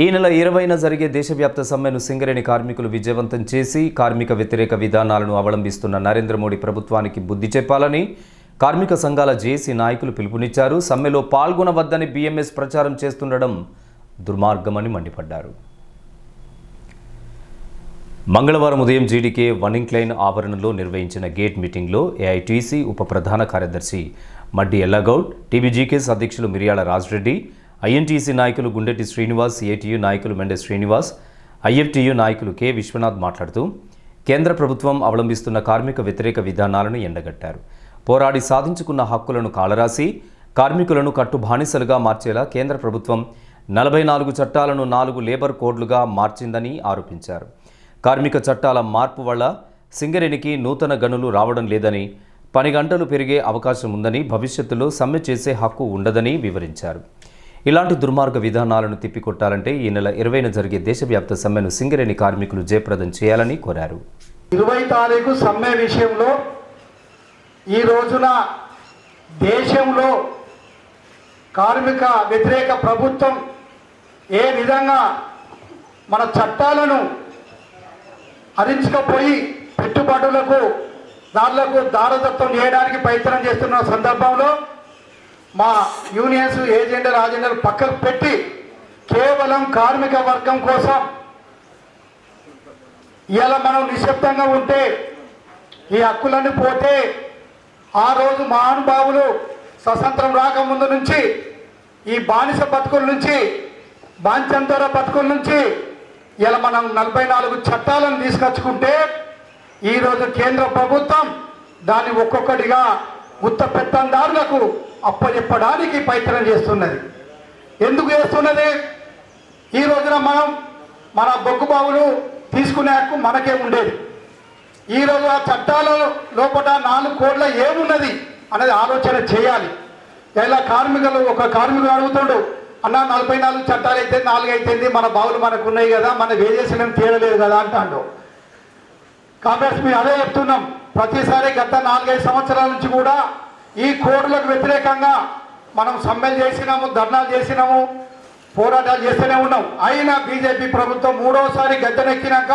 ఈ నెల 20న జరిగే దేశవ్యాప్త సమ్మెను సింగరేణి కార్మికులు విజయవంతం చేసి కార్మిక వ్యతిరేక విధానాలను అవలంబిస్తున్న నరేంద్ర మోడీ ప్రభుత్వానికి బుద్ధి చెప్పాలని కార్మిక సంఘాల జేఏసీ నాయకులు పిలుపునిచ్చారు. సమ్మెలో పాల్గొనవద్దని బీఎంఎస్ ప్రచారం చేస్తుండడం దుర్మార్గమని మండిపడ్డారు. మంగళవారం ఉదయం జీడీకే వన్నింగ్ లైన్ ఆవరణలో నిర్వహించిన గేట్ మీటింగ్లో ఏఐటీసీ ఉప ప్రధాన కార్యదర్శి మడ్డి ఎల్లగౌడ్, టీబీజీకేఎస్ అధ్యక్షులు మిర్యాల రాజరెడ్డి, ఐఎన్టీసీ నాయకులు గుండెటి శ్రీనివాస్, ఏటీయూ నాయకులు మెండే శ్రీనివాస్, ఐఎఫ్టీయూ నాయకులు కె విశ్వనాథ్ మాట్లాడుతూ కేంద్ర ప్రభుత్వం అవలంబిస్తున్న కార్మిక వ్యతిరేక విధానాలను ఎండగట్టారు. పోరాడి సాధించుకున్న హక్కులను కాలరాసి కార్మికులను కట్టు బానిసలుగా మార్చేలా కేంద్ర ప్రభుత్వం 44 చట్టాలను 4 లేబర్ కోడ్లుగా మార్చిందని ఆరోపించారు. కార్మిక చట్టాల మార్పు వల్ల సింగరేణికి నూతన గనులు రావడం లేదని, పని గంటలు పెరిగే అవకాశం ఉందని, భవిష్యత్తులో సమ్మె చేసే హక్కు ఉండదని వివరించారు. ఇలాంటి దుర్మార్గ విధానాలను తిప్పికొట్టాలంటే ఈ నెల 20న జరిగే దేశవ్యాప్త సమ్మెను సింగరేణి కార్మికులు జయప్రదం చేయాలని కోరారు. 20 తారీఖు సమ్మె విషయంలో ఈ రోజున దేశంలో కార్మిక వ్యతిరేక ప్రభుత్వం ఏ విధంగా మన చట్టాలను హరించకపోయి పెట్టుబడులకు దారదత్తం చేయడానికి ప్రయత్నం చేస్తున్న సందర్భంలో మా యూనియన్స్ ఏజెండర్ రాజెండర్ పక్కకు పెట్టి కేవలం కార్మిక వర్గం కోసం ఇలా మనం నిశ్శబ్దంగా ఉంటే ఈ హక్కులన్నీ పోతే ఆ రోజు మహానుభావులు స్వతంత్రం రాకముందు నుంచి ఈ బానిస బతుకుల నుంచి బాంచంతర బతుకుల నుంచి ఇలా మనం 44 చట్టాలను తీసుకొచ్చుకుంటే ఈరోజు కేంద్ర ప్రభుత్వం దాన్ని ఒక్కొక్కటిగా ఉత్త పెత్తందారులకు అప్పచెప్పడానికి ప్రయత్నం చేస్తున్నది. ఎందుకు చేస్తున్నది? ఈ రోజున మనం మన బొగ్గుబావులు తీసుకునే హక్కు మనకే ఉండేది. ఈరోజు ఆ చట్టాల లోపల 4 కోట్ల ఏమున్నది అనేది ఆలోచన చేయాలి. ఇలా కార్మికులు ఒక కార్మికుడు అడుగుతాడు, అన్న 44 చట్టాలు అయితే 4 అయితేంది, మన బావులు మనకు ఉన్నాయి కదా, మన వేజేసిన తేడలేదు కదా అంటాడు. కాంగ్రెస్ మేము అదే చెప్తున్నాం. ప్రతిసారి గత 4-5 సంవత్సరాల నుంచి కూడా ఈ కోడ్లకు వ్యతిరేకంగా మనం సమ్మెలు చేసినాము, ధర్నాలు చేసినాము, పోరాటాలు చేస్తూనే ఉన్నాం. అయినా బీజేపీ ప్రభుత్వం 3వసారి గద్దెనెక్కినాక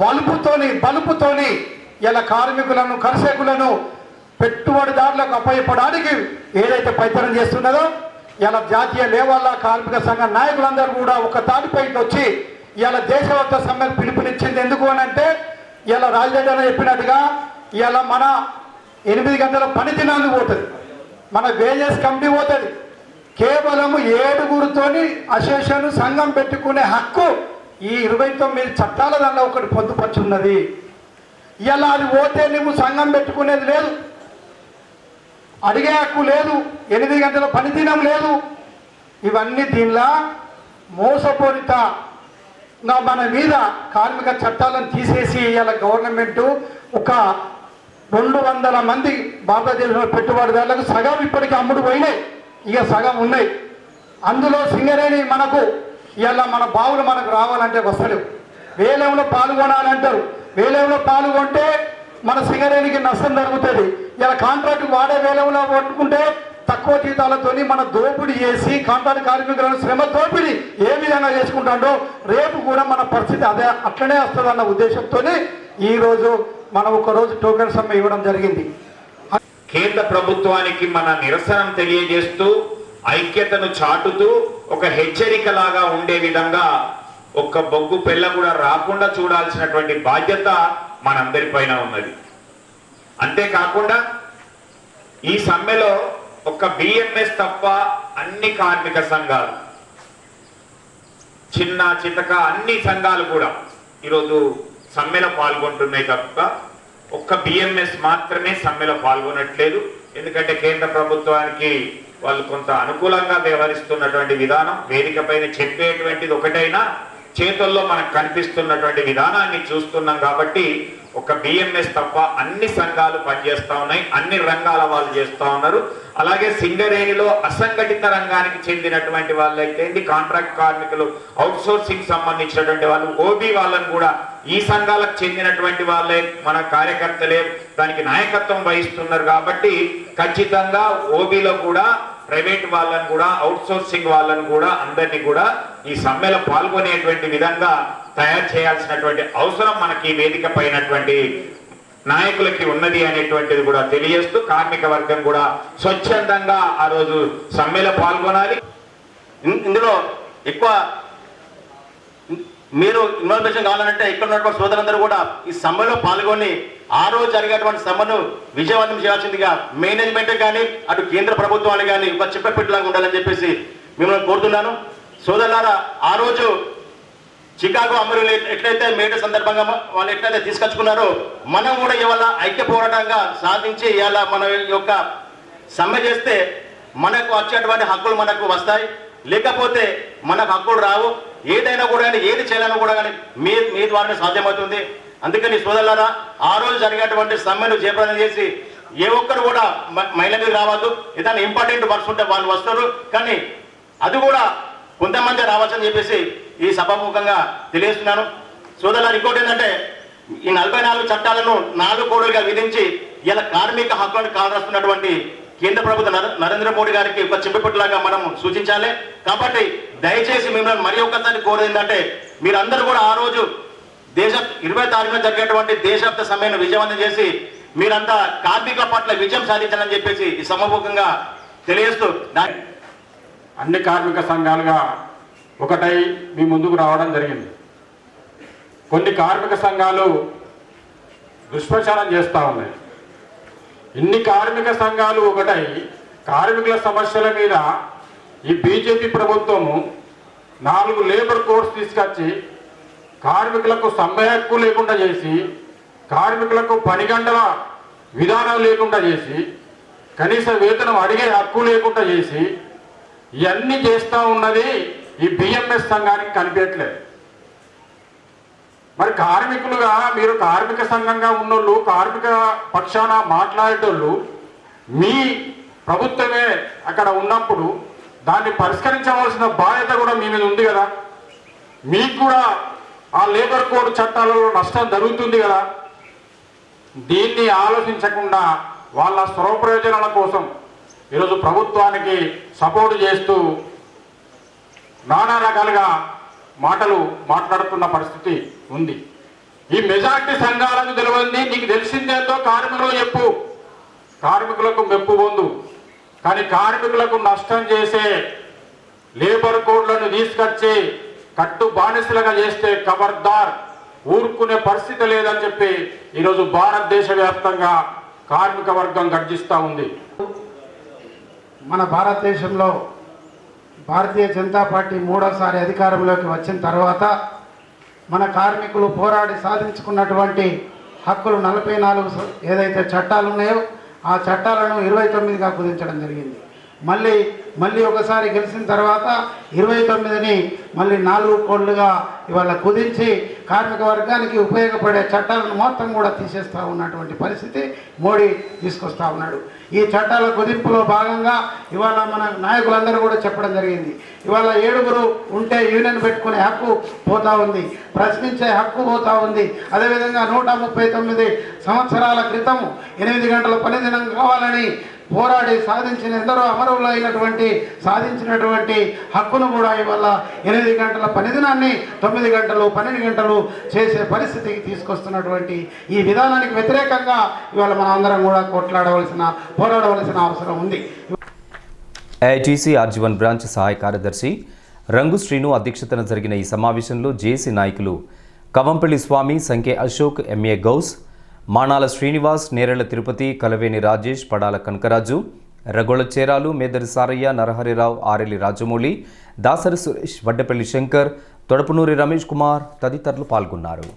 బలుపుతోని ఇలా కార్మికులను కర్షకులను పెట్టుబడిదారులకు అప్పచెప్పడానికి ఏదైతే ప్రయత్నం చేస్తున్నదో ఇలా జాతీయ లెవెల్లో కార్మిక సంఘ నాయకులందరూ కూడా ఒక తాటిపైకి వచ్చి ఇలా దేశవ్యాప్త సమ్మెకు పిలుపునిచ్చింది. ఎందుకు అని అంటే ఇలా రాజధాని చెప్పినట్టుగా ఇలా మన 8 గంటల పని దినాన్ని పోతుంది, మన వేజెస్ కమిటీ పోతుంది. కేవలం 7గురితోని అసోసియేషన్ సంఘం పెట్టుకునే హక్కు ఈ 29 చట్టాల దానిలో ఒకటి పొందుపరుచున్నది. ఇలా అది పోతే నువ్వు సంఘం పెట్టుకునేది లేదు, అడిగే హక్కు లేదు, 8 గంటల పని దినం లేదు. ఇవన్నీ దీనిలా మోసపూరిత మన మీద కార్మిక చట్టాలను తీసేసి ఇవాళ గవర్నమెంట్ ఒక 200 మంది భారతదేశంలో పెట్టుబడిదారులకు సగం ఇప్పటికీ అమ్ముడు పోయినాయి, ఇక సగం ఉన్నాయి. అందులో సింగరేణి మనకు ఇవాళ మన బావులు మనకు రావాలంటే వస్తలేవు. వేలంలో పాల్గొనాలంటారు, వేలంలో పాల్గొంటే మన సింగరేణికి నష్టం జరుగుతుంది. ఇలా కాంట్రాక్ట్ వాడే వేలంలో పట్టుకుంటే తక్కువ జీతాలతో మన దోపిడీ చేసి కాంట్రాక్ట్ కార్మికులను శ్రమ దోపిడీ ఏ విధంగా చేసుకుంటాడో రేపు కూడా మన పరిస్థితి అట్లనే వస్తుందన్న ఉద్దేశంతో ఈరోజు మనం ఒకరోజు టోకెన్ సమ్మె ఇవ్వడం జరిగింది. కేంద్ర ప్రభుత్వానికి మన నిరసనం తెలియజేస్తూ ఐక్యతను చాటుతూ ఒక హెచ్చరికలాగా ఉండే విధంగా ఒక్క బొగ్గు పెళ్ళ కూడా రాకుండా చూడాల్సినటువంటి బాధ్యత మనందరిపైన ఉన్నది. అంతేకాకుండా ఈ సమ్మెలో ఒక్క బిఎంఎస్ తప్ప అన్ని కార్మిక సంఘాలు, చిన్న చితక అన్ని సంఘాలు కూడా ఈరోజు సమ్మెలో పాల్గొంటున్నాయి తప్ప ఒక్క బిఎంఎస్ మాత్రమే సమ్మెలో పాల్గొనట్లేదు. ఎందుకంటే కేంద్ర ప్రభుత్వానికి వాళ్ళు కొంత అనుకూలంగా వ్యవహరిస్తున్నటువంటి విధానం, వేదిక పైన చెప్పేటువంటిది ఒకటైనా చేతుల్లో మనకు కనిపిస్తున్నటువంటి విధానాన్ని చూస్తున్నాం. కాబట్టి ఒక బిఎంఎస్ తప్ప అన్ని సంఘాలు పనిచేస్తా ఉన్నాయి, అన్ని రంగాల వాళ్ళు చేస్తా ఉన్నారు. అలాగే సింగరేణిలో అసంఘటిత రంగానికి చెందినటువంటి వాళ్ళైతే కాంట్రాక్ట్ కార్మికులు, అవుట్ సోర్సింగ్ సంబంధించినటువంటి వాళ్ళు, ఓబీ వాళ్ళని కూడా ఈ సంఘాలకు చెందినటువంటి వాళ్ళే మన కార్యకర్తలే దానికి నాయకత్వం వహిస్తున్నారు. కాబట్టి ఖచ్చితంగా ఓబీలో కూడా ప్రైవేట్ వాళ్ళని కూడా అవుట్సోర్సింగ్ వాళ్ళని కూడా అందరినీ కూడా ఈ సమ్మెలో పాల్గొనేటువంటి విధంగా తయారు చేయాల్సినటువంటి అవసరం మనకి వేదిక పైనటువంటి నాయకులకి ఉన్నది అనేటువంటిది కూడా తెలియజేస్తూ కార్మిక వర్గం కూడా స్వచ్ఛందంగా ఆ రోజు సమ్మెలో పాల్గొనాలి. ఇందులో ఎక్కువ మీరు ఇన్వాల్వేషన్ కావాలంటే ఇక్కడ ఉన్నటువంటి సోదరులందరూ కూడా ఈ సమ్మెలో పాల్గొని ఆ రోజు జరిగేటువంటి సమ్మెను విజయవంతం చేయాల్సిందిగా మేనేజ్మెంట్ కానీ అటు కేంద్ర ప్రభుత్వాలు కానీ ఒక చెప్పెట్టులాగా ఉండాలని చెప్పేసి మిమ్మల్ని కోరుతున్నాను. సోదరులారా, ఆ రోజు చికాగో అమరులు ఎట్లయితే మేట సందర్భంగా వాళ్ళు ఎట్లయితే తీసుకొచ్చుకున్నారో మనం కూడా ఇవాళ ఐక్య పోరాటంగా సాధించి ఇవాళ మన యొక్క సమ్మె చేస్తే మనకు వచ్చేటువంటి హక్కులు మనకు వస్తాయి, లేకపోతే మనకు హక్కులు రావు. ఏదైనా కూడా కానీ ఏది చేయాలన్నా కూడా కానీ మీ ద్వారానే సాధ్యమవుతుంది. అందుకని సోదరులారా, ఆ రోజు జరిగేటువంటి సమ్మెను జయప్రదం చేసి ఏ ఒక్కరు కూడా మహిళ మీద రావద్దు. ఏదైనా ఇంపార్టెంట్ వర్క్స్ ఉంటే వాళ్ళు వస్తారు, కానీ అది కూడా కొంతమంది రావచ్చని చెప్పేసి ఈ సభాముఖంగా తెలియజేస్తున్నాను. సోదరులారు, ఇంకోటి ఏంటంటే ఈ 44 చట్టాలను 4 కోడలుగా విధించి ఇలా కార్మిక హక్కులను కాలరాస్తున్నటువంటి కేంద్ర ప్రభుత్వ నరేంద్ర మోడీ గారికి ఒక చెప్పేపట్లాగా మనం సూచించాలి. కాబట్టి దయచేసి మిమ్మల్ని మరి ఒక్కసారి కోరేది ఏంటంటే మీరందరూ కూడా ఆ రోజు 20 తారీఖున జరిగేటువంటి దేశవ్యాప్త సమ్మెను విజయవంతం చేసి మీరంతా కార్మికుల పట్ల విజయం సాధించాలని చెప్పేసి ఈ సభాముఖంగా తెలియజేస్తూ అన్ని కార్మిక సంఘాలుగా ఒకటై మీ ముందుకు రావడం జరిగింది. కొన్ని కార్మిక సంఘాలు దుష్ప్రచారం చేస్తూ ఉన్నాయి. ఇన్ని కార్మిక సంఘాలు ఒకటై కార్మికుల సమస్యల మీద ఈ బీజేపీ ప్రభుత్వము 4 లేబర్ కోడ్స్ తీసుకొచ్చి కార్మికులకు సమ్మె హక్కు లేకుండా చేసి, కార్మికులకు పని గంటల విధానం లేకుండా చేసి, కనీస వేతనం అడిగే హక్కు లేకుండా చేసి ఇవన్నీ చేస్తూ ఉన్నది ఈ బిఎంఎస్ సంఘానికి కనిపించట్లేదు. మరి కార్మికులుగా మీరు కార్మిక సంఘంగా ఉన్నోళ్ళు, కార్మిక పక్షాన మాట్లాడేటోళ్ళు, మీ ప్రభుత్వమే అక్కడ ఉన్నప్పుడు దాన్ని పరిష్కరించవలసిన బాధ్యత కూడా మీ మీద ఉంది కదా. మీకు కూడా ఆ లేబర్ కోడ్ చట్టాలలో నష్టం జరుగుతుంది కదా. దీన్ని ఆలోచించకుండా వాళ్ళ స్వప్రయోజనాల కోసం ఈరోజు ప్రభుత్వానికి సపోర్ట్ చేస్తూ నానా రకాలుగా మాటలు మాట్లాడుతున్న పరిస్థితి ఉంది. ఈ మెజార్టీ సంఘాలకు తెలియంది, నీకు తెలిసిందేందో కార్మికులు చెప్పు, కార్మికులకు మెప్పు పొందు. కానీ కార్మికులకు నష్టం చేసే లేబర్ కోడ్లను తీసుకొచ్చి కట్టు బానిసలుగా చేస్తే ఖబర్దార్ ఊరుకునే పరిస్థితి లేదని చెప్పి ఈరోజు భారతదేశ వ్యాప్తంగా కార్మిక వర్గం గర్జిస్తూ ఉంది. మన భారతదేశంలో భారతీయ జనతా పార్టీ 3వసారి అధికారంలోకి వచ్చిన తర్వాత మన కార్మికులు పోరాడి సాధించుకున్నటువంటి హక్కులు 44 ఏదైతే చట్టాలు ఉన్నాయో ఆ చట్టాలను 29గా కుదించడం జరిగింది. మళ్ళీ ఒకసారి గెలిచిన తర్వాత 29ని మళ్ళీ 4 కోడ్లుగా ఇవాళ కుదించి కార్మిక వర్గానికి ఉపయోగపడే చట్టాలను మొత్తం కూడా తీసేస్తూ ఉన్నటువంటి పరిస్థితి మోడీ తీసుకొస్తా ఉన్నాడు. ఈ చట్టాల కుదింపులో భాగంగా ఇవాళ మన నాయకులందరూ కూడా చెప్పడం జరిగింది. ఇవాళ 7 ఉంటే యూనియన్ పెట్టుకునే హక్కు పోతా ఉంది, ప్రశ్నించే హక్కు పోతా ఉంది. అదేవిధంగా 139 సంవత్సరాల క్రితం 8 గంటల పనిదినం కావాలని పోరాడి సాధించిన ఎందరో అమరులైనటువంటి సాధించినటువంటి హక్కును కూడా ఇవాళ 8 గంటల పనిదినాన్ని 9 గంటలు 12 గంటలు చేసే పరిస్థితికి తీసుకొస్తున్నటువంటి ఈ విధానానికి వ్యతిరేకంగా ఇవాళ మనం అందరం కూడా పోరాడవలసిన అవసరం ఉంది. ఏఐటీసీ ఆర్జీవన్ బ్రాంచ్ సహాయ కార్యదర్శి రంగు శ్రీను అధ్యక్షతన జరిగిన ఈ సమావేశంలో జేసీ నాయకులు కవంపల్లి స్వామి, సంఖ్య అశోక్, ఎంఏ గౌస్, మానాల శ్రీనివాస్, నేరెళ్ల తిరుపతి, కలవేని రాజేష్, పడాల కనకరాజు, రగోళ చేరాలు, మేదరి సారయ్య, నరహరిరావు, ఆరెల్లి రాజమౌళి, దాసరి సురేష్, వడ్డపల్లి శంకర్, తొడపనూరి రమేష్ కుమార్ తదితరులు పాల్గొన్నారు.